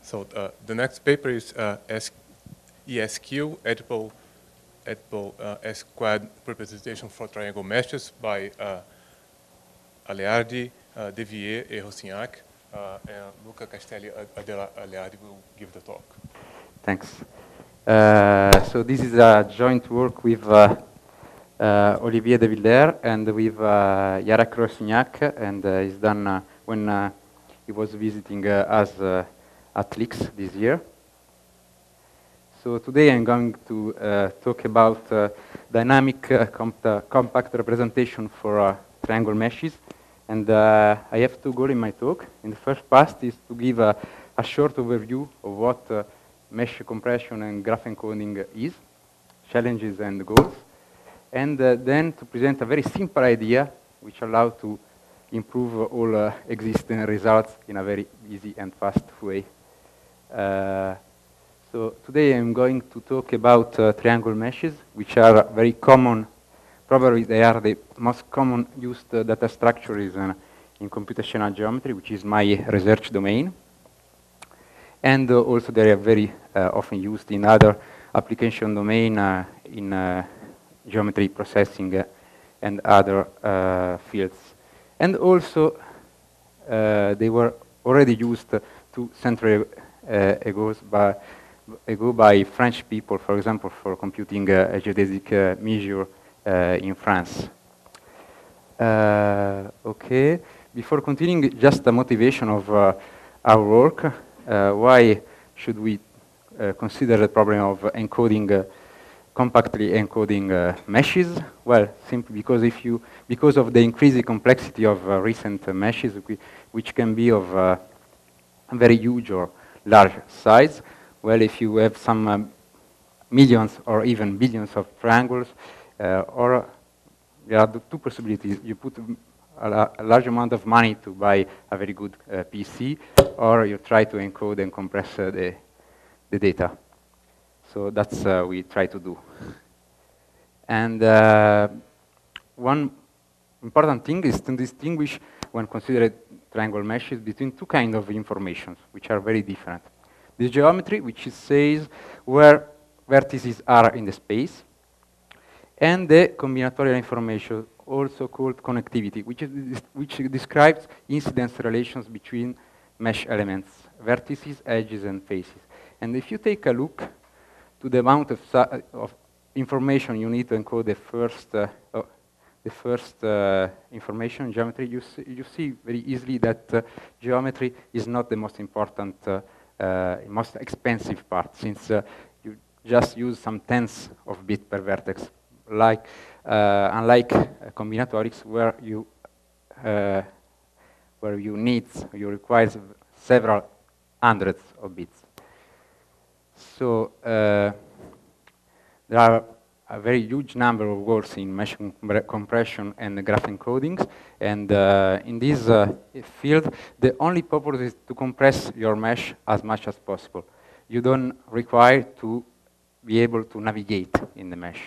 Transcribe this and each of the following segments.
So the next paper is ESQ, edible S-squared representation for triangle meshes by Aleardi, Devier, and Rosignac. And Luca Castelli Aleardi will give the talk. Thanks. So this is a joint work with Olivier de Villers and with Jarek Rosignac, and it's done when he was visiting us at LIX this year. So today I'm going to talk about dynamic compact representation for triangle meshes. And I have two goals in my talk. In the first part is to give a short overview of what mesh compression and graph encoding is, challenges and goals. And then to present a very simple idea which allows to improve all existing results in a very easy and fast way. So today I'm going to talk about triangle meshes, which are very common. Probably they are the most common used data structures in computational geometry, which is my research domain. And also they are very often used in other application domain in geometry processing and other fields. And also they were already used 2 centuries ago by French people, for example, for computing a geodesic measure in France. Okay, before continuing, just the motivation of our work. Why should we consider the problem of encoding, compactly encoding meshes? Well, simply because of the increasing complexity of recent meshes, which can be of very huge or large size. Well, if you have some millions or even billions of triangles, or there are the 2 possibilities. You put a large amount of money to buy a very good PC, or you try to encode and compress the data. So that's what we try to do. And one important thing is to distinguish, when considered triangle meshes, between 2 kinds of information, which are very different. The geometry, which says where vertices are in the space, and the combinatorial information, also called connectivity, which describes incidence relations between mesh elements, vertices, edges, and faces. And if you take a look to the amount of information you need to encode the first information, geometry, you see very easily that geometry is not the most important, most expensive part, since you just use some tens of bits per vertex, like unlike combinatorics, where you require several hundreds of bits. So there are a very huge number of words in mesh compression and graph encodings, and in this field, the only purpose is to compress your mesh as much as possible. You don't require to be able to navigate in the mesh.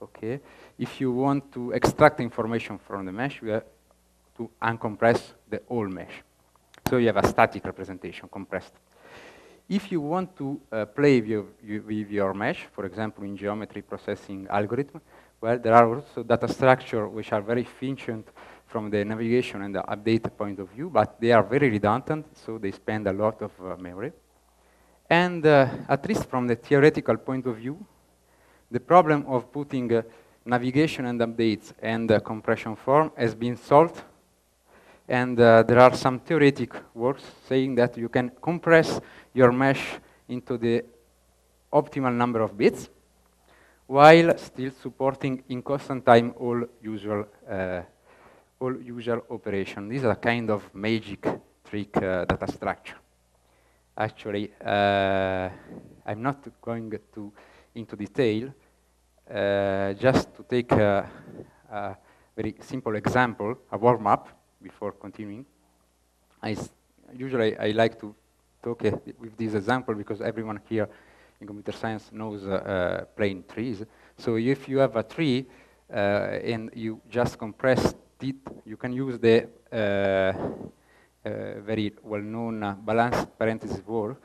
Okay? If you want to extract information from the mesh, you have to uncompress the whole mesh. So you have a static representation compressed. If you want to play with your mesh, for example, in geometry processing algorithm, well, there are also data structures which are very efficient from the navigation and the update point of view, but they are very redundant, so they spend a lot of memory. And at least from the theoretical point of view, the problem of putting navigation and updates and compression form has been solved. And there are some theoretic works saying that you can compress your mesh into the optimal number of bits, while still supporting in constant time all usual operation. This is a kind of magic trick data structure. Actually, I'm not going into detail. Just to take a very simple example, a warm-up. before continuing. Usually I like to talk with this example because everyone here in computer science knows plane trees. So if you have a tree and you just compress it, you can use the very well-known balanced parenthesis word,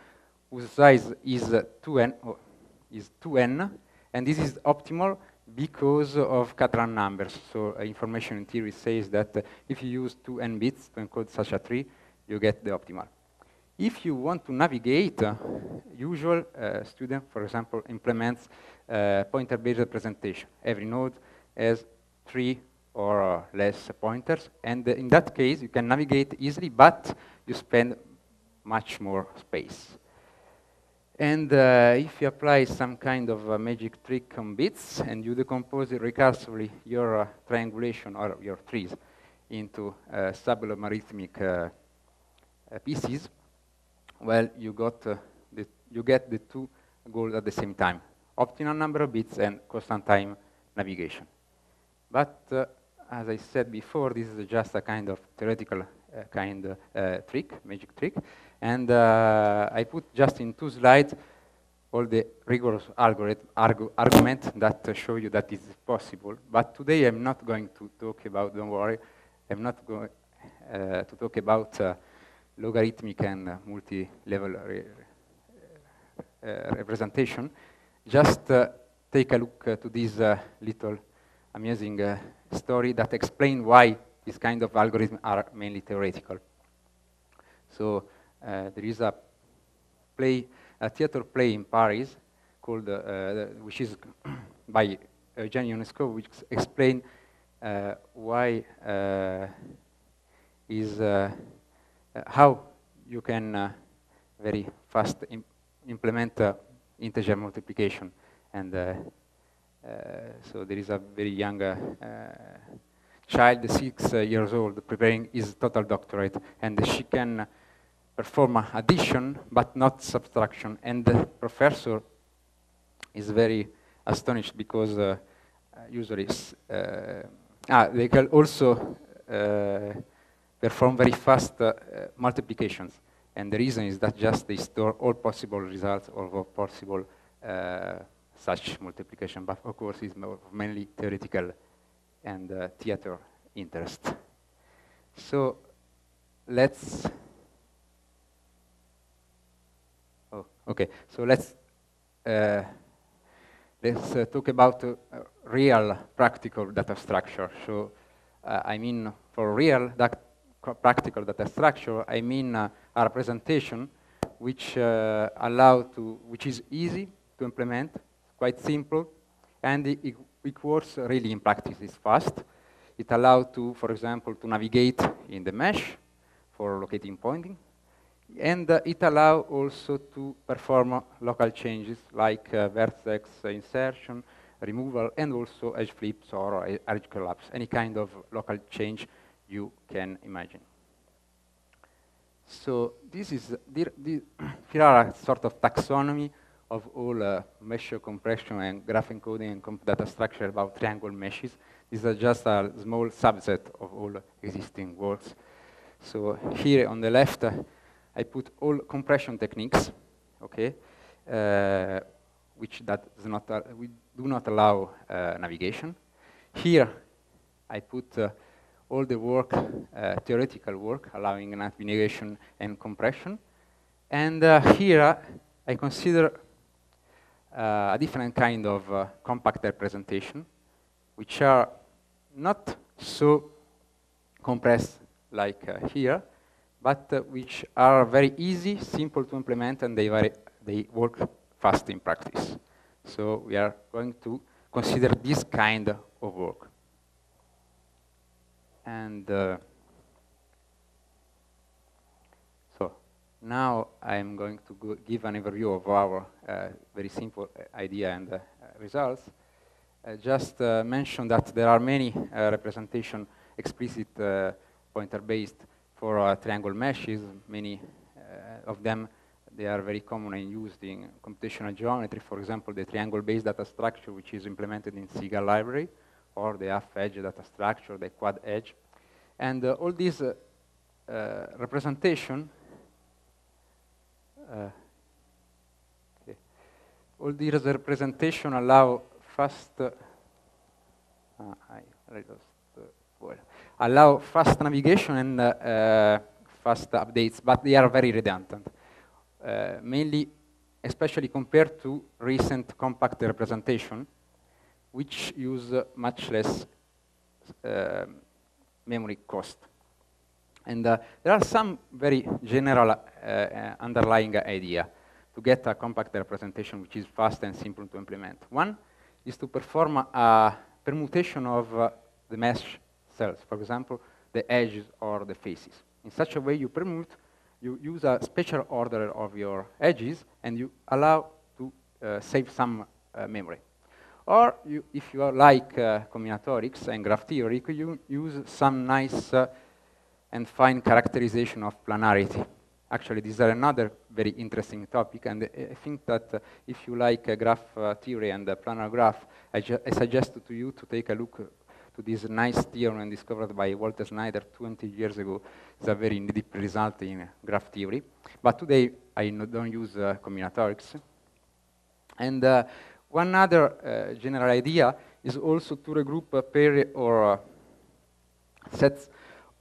whose size is 2n, and this is optimal because of Catalan numbers. So information in theory says that if you use 2n bits to encode such a tree, you get the optimal. If you want to navigate, usual student, for example, implements pointer-based representation. Every node has 3 or less pointers, and in that case, you can navigate easily, but you spend much more space. And if you apply some kind of magic trick on bits, and you decompose recursively your triangulation or your trees into sub-logarithmic pieces, well, you get the two goals at the same time: optimal number of bits and constant time navigation. But as I said before, this is just a kind of theoretical trick, magic trick, and I put just in 2 slides all the rigorous argument that show you that this is possible. But today I'm not going to talk about, don't worry, I'm not going to talk about logarithmic and multi-level representation. Just take a look to this little amusing story that explains why this kind of algorithms are mainly theoretical. So there is a theater play in Paris called, which is by Eugène Ionesco, which explains why how you can very fast implement integer multiplication. And so there is a very young child, 6 years old, preparing his total doctorate, and she can perform addition but not subtraction. And the professor is very astonished because usually they can also perform very fast multiplications. And the reason is that just they store all possible results of all possible such multiplication. But of course, it's mainly theoretical and theater interest. So let's. Oh, okay. So let's talk about real practical data structure. So I mean, for real practical data structure, I mean a representation which which is easy to implement, quite simple, and it works really in practice. It's fast. It allows to, for example, to navigate in the mesh for locating pointing, and it allows also to perform local changes like vertex insertion, removal, and also edge flips or edge collapse, any kind of local change you can imagine. So this is here are a sort of taxonomy of all mesh compression and graph encoding and data structure about triangle meshes. These are just a small subset of all existing works. So here on the left, I put all compression techniques, okay, which we do not allow navigation. Here, I put all the work, theoretical work, allowing navigation and compression. And here, I consider a different kind of compact representation, which are not so compressed like here, but which are very easy, simple to implement, and they work fast in practice. So we are going to consider this kind of work. And so now I'm going to give an overview of our very simple idea and results. Just mention that there are many representation explicit pointer-based for triangle meshes. Many of them, they are very common and used in computational geometry. For example, the triangle-based data structure, which is implemented in CEGRAPI library, or the half-edge data structure, the quad-edge. And all these representation, all these representation allow fast, allow fast navigation and fast updates, but they are very redundant. Mainly, especially compared to recent compact representation, which use much less memory cost. And there are some very general underlying idea to get a compact representation which is fast and simple to implement. One is to perform a permutation of the mesh cells, for example, the edges or the faces. In such a way, you permute, you use a special order of your edges, and you allow to save some memory. Or if you like combinatorics and graph theory, you use some nice and fine characterization of planarity. Actually, these are another very interesting topic, and I think that if you like graph theory and planar graph, I suggest to you to take a look to this nice theorem discovered by Walter Snyder 20 years ago. It's a very deep result in graph theory. But today, I don't use combinatorics. And one other general idea is also to regroup a pair or sets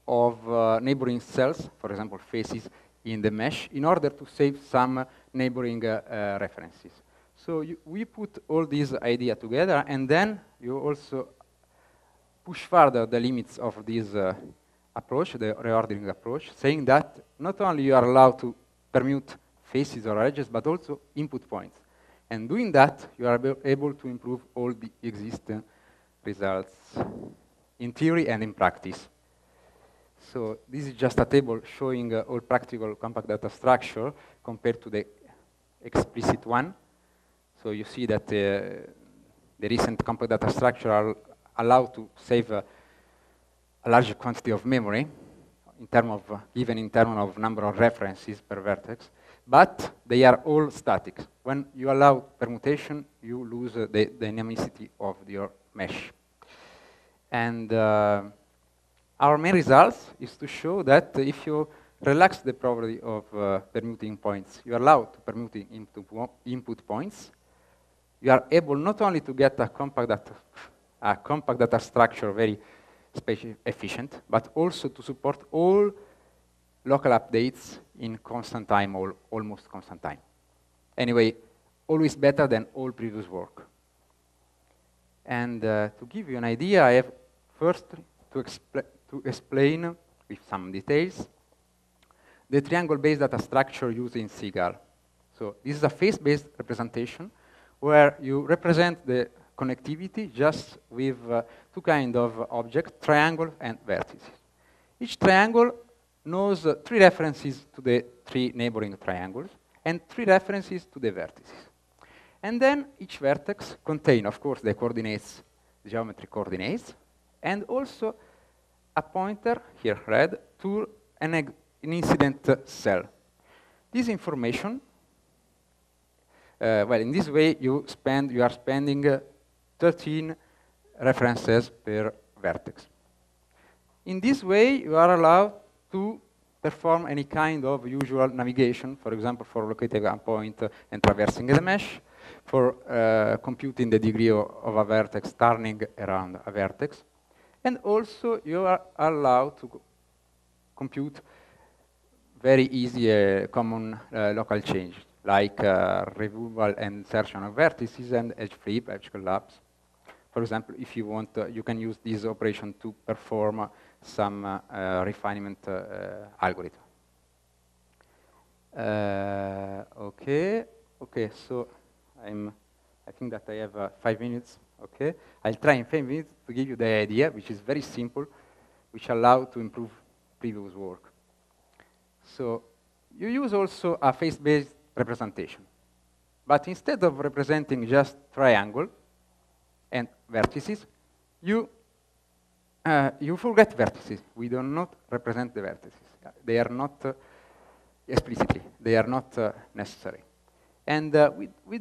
of neighboring cells, for example, faces, in the mesh in order to save some neighboring references. So we put all these ideas together, and then you also push further the limits of this approach, the reordering approach, saying that not only you are allowed to permute faces or edges, but also input points. And doing that, you are able to improve all the existing results in theory and in practice. So this is just a table showing all practical compact data structure compared to the explicit one. So you see that the recent compact data structure are allowed to save a large quantity of memory, in term of, even in terms of number of references per vertex, but they are all static. When you allow permutation, you lose the dynamicity of your mesh. And our main results is to show that if you relax the property of permuting points, you are allowed to permute input points, you are able not only to get a compact data structure very efficient, but also to support all local updates in constant time or almost constant time. Anyway, always better than all previous work. And to give you an idea, I have first to explain with some details the triangle-based data structure used in CEGRAPI. So this is a face-based representation where you represent the connectivity just with two kinds of objects, triangle and vertices. Each triangle knows 3 references to the 3 neighboring triangles and 3 references to the vertices. And then each vertex contains, of course, the coordinates, the geometric coordinates, and also a pointer, here red, to an incident cell. This information, well, in this way you are spending 13 references per vertex. In this way, you are allowed to perform any kind of usual navigation, for example, for locating a point and traversing the mesh, for computing the degree of a vertex turning around a vertex. And also, you are allowed to compute very easy common local change, like removal and insertion of vertices and edge flip, edge collapse. For example, if you want, you can use this operation to perform some refinement algorithm. Okay, so I think that I have 5 minutes. Okay, I'll try in 5 minutes to give you the idea, which is very simple, which allows to improve previous work. So you use also a face-based representation, but instead of representing just triangle and vertices, you forget vertices. We do not represent the vertices. They are not explicitly. They are not necessary, and we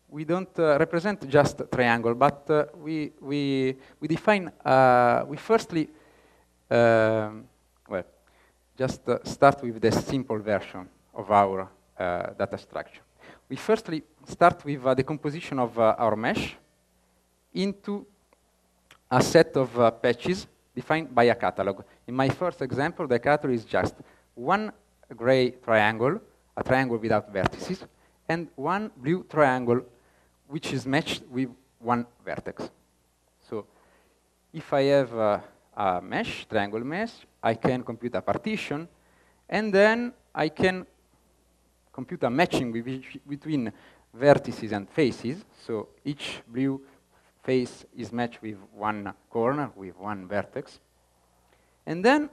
we don't represent just triangle, but we define, we firstly, well, just start with the simple version of our data structure. We firstly start with the composition of our mesh into a set of patches defined by a catalog. In my first example, the catalog is just one gray triangle, a triangle without vertices, and one blue triangle which is matched with one vertex. So if I have a mesh, triangle mesh, I can compute a partition, and then I can compute a matching between vertices and faces. So each blue face is matched with one corner, with one vertex. And then,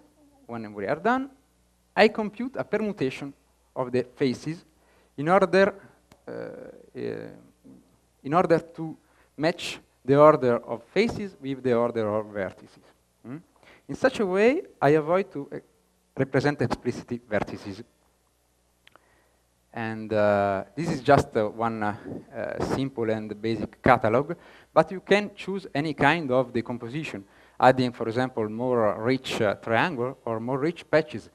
when we are done, I compute a permutation of the faces in order to match the order of faces with the order of vertices. In such a way, I avoid to represent explicitly vertices. And this is just one simple and basic catalog, but you can choose any kind of decomposition, adding, for example, more rich triangle or more rich patches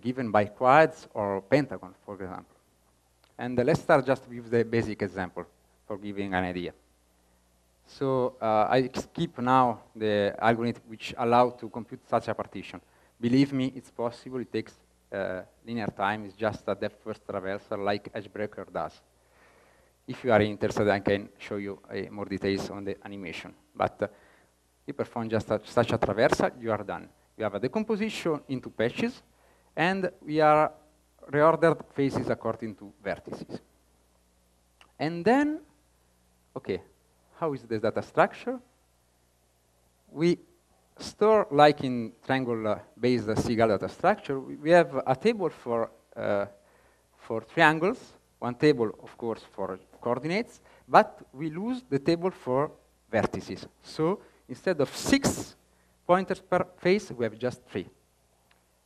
given by quads or pentagon, for example. And let's start just with the basic example for giving an idea. So I skip now the algorithm which allow to compute such a partition. Believe me, it's possible. It takes linear time. It's just a depth first traversal like Edgebreaker does. If you are interested, I can show you more details on the animation. But you perform just such a traversal, you are done. You have a decomposition into patches, and we are reordered faces according to vertices. And then, okay, how is the data structure? We store, like in triangle-based CEGRAPI data structure, we have a table for triangles, one table, of course, for coordinates, but we lose the table for vertices. So instead of 6 pointers per face, we have just 3.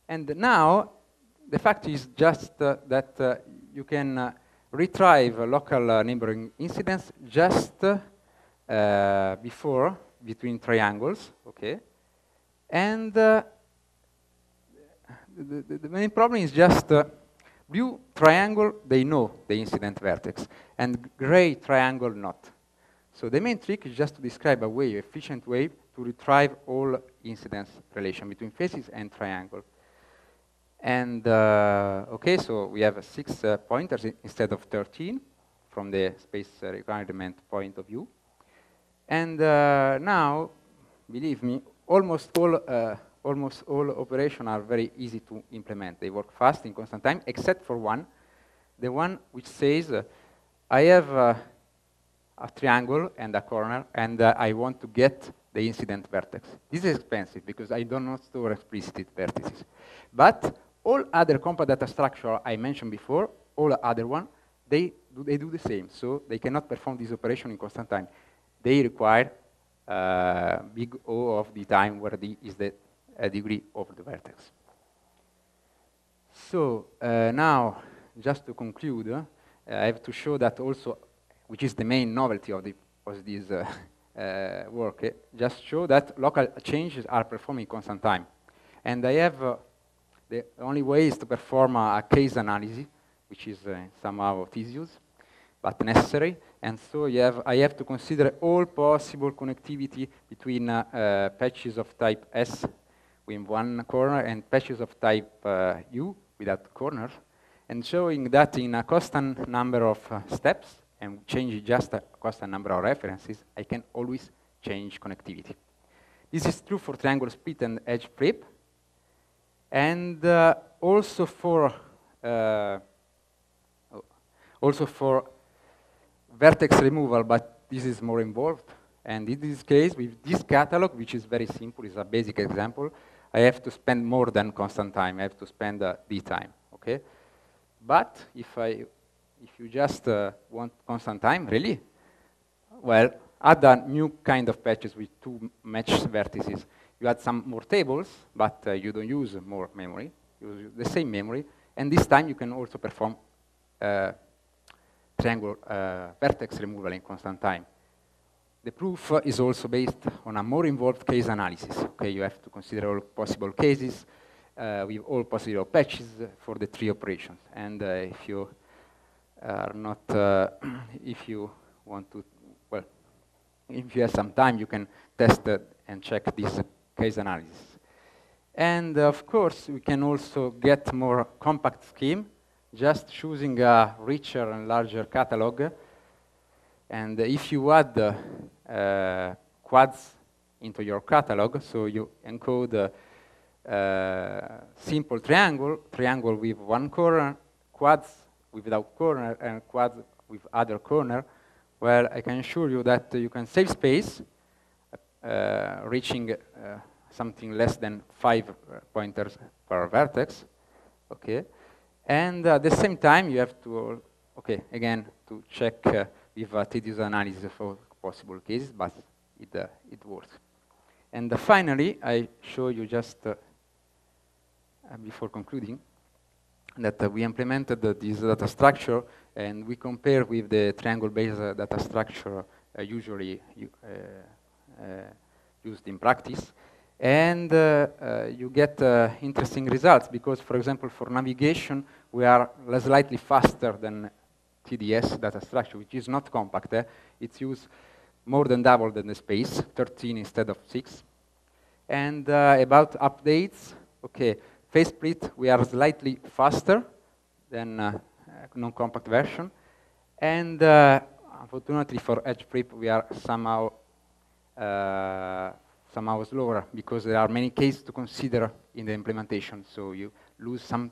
And now, the fact is just that you can retrieve local neighboring incidents just between triangles, okay? And the main problem is just blue triangle, they know the incident vertex, and gray triangle not. So the main trick is just to describe a way, efficient way, to retrieve all incidence relation between faces and triangle. And okay, so we have 6 pointers instead of 13 from the space requirement point of view. And now, believe me, almost all operations are very easy to implement. They work fast in constant time, except for one, the one which says, I have a triangle and a corner, and I want to get the incident vertex. This is expensive because I do not store explicit vertices. But all other compact data structure I mentioned before, all other one, they do the same. So they cannot perform this operation in constant time. They require big O of the time where D is the degree of the vertex. So now, just to conclude, I have to show that also, which is the main novelty of this work, just show that local changes are performed in constant time. And I have, the only way is to perform a case analysis, which is somehow tedious, but necessary. And so I have to consider all possible connectivity between patches of type S with one corner and patches of type U without corners, and showing that in a constant number of steps, and changing just a constant number of references, I can always change connectivity. This is true for triangle split and edge flip, and also for vertex removal, but this is more involved. And in this case, with this catalog, which is very simple, is a basic example, I have to spend more than constant time. I have to spend D time, okay? But if you just want constant time, really, well, add a new kind of patches with 2 matched vertices. You add some more tables, but you don't use more memory. You use the same memory, and this time you can also perform triangle vertex removal in constant time. The proof is also based on a more involved case analysis. Okay, you have to consider all possible cases with all possible patches for the 3 operations. And if you are not, if you want to, well, if you have some time, you can test and check this case analysis. And of course, we can also get more compact scheme, just choosing a richer and larger catalog. And if you add quads into your catalog, so you encode simple triangle with 1 corner, quads without corner, and quads with other corner, well, I can assure you that you can save space, reaching something less than 5 pointers per vertex, okay? And at the same time, you have to, okay, again, to check with a tedious analysis for possible cases, but it works. And finally, I show you just, before concluding, that we implemented this data structure, and we compare with the triangle-based data structure usually used in practice. And you get interesting results because, for example, for navigation, we are slightly faster than TDS data structure, which is not compact. It's used more than double than the space, 13 instead of 6. And about updates, okay, phase split, we are slightly faster than non-compact version. And unfortunately for edge flip, we are somehow slower because there are many cases to consider in the implementation, so you lose some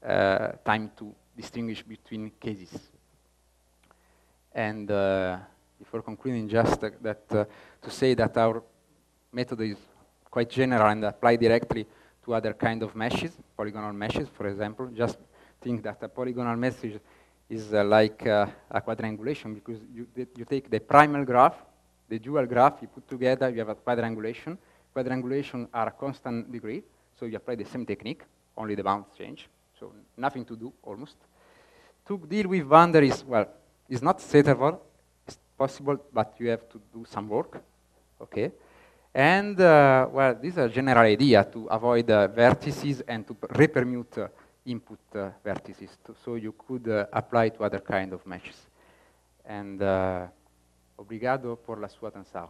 time to distinguish between cases. And before concluding, just to say that our method is quite general and apply directly to other kind of meshes, polygonal meshes, for example. Just think that a polygonal mesh is like a quadrangulation because you take the primal graph, the dual graph, you put together, you have a quadrangulation. Quadrangulation are a constant degree, so you apply the same technique, only the bounds change, so nothing to do, almost. To deal with boundaries, well, it's not straightforward, it's possible, but you have to do some work, okay? And, well, this is a general idea to avoid vertices and to repermute input vertices, so you could apply to other kind of meshes. And, obrigado por la sua atenção.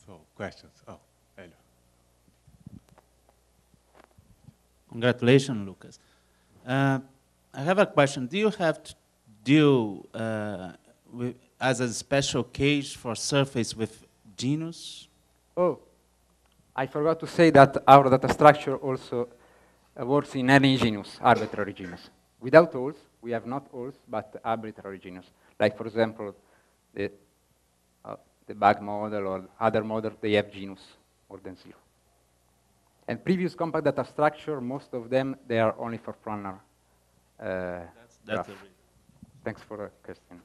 So, questions? Oh, Helio. Congratulations, Lucas. I have a question. Do you have to deal with, as a special case for surface with genus? Oh, I forgot to say that our data structure also works in any genus, arbitrary genus. Without holes, we have not holes, but arbitrary genus. Like, for example, the bug model or other model, they have genus more than 0. And previous compact data structure, most of them, they are only for planar. That's Thanks for the question.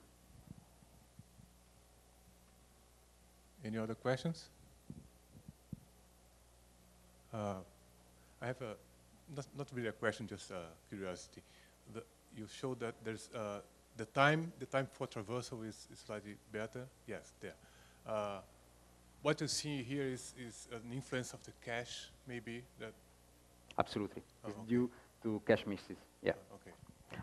Any other questions? I have a, not really a question, just curiosity. You showed that there's the time for traversal is slightly better. Yes, there. What you see here is an influence of the cache, maybe that. Absolutely, it's okay. due to cache misses. Yeah. Okay.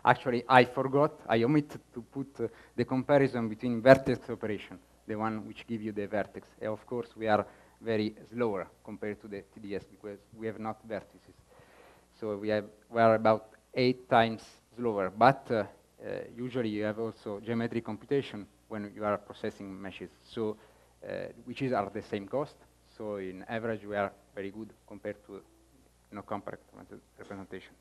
Actually, I forgot. I omitted to put the comparison between vertex operation, the one which give you the vertex. And of course, we are very slower compared to the TDS because we have not vertices. So we are about 8 times slower. But usually you have also geometric computation when you are processing meshes. So which are the same cost. So in average, we are very good compared to compact representation.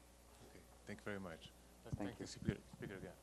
Okay. Thank you very much. Thank you. Speaker again.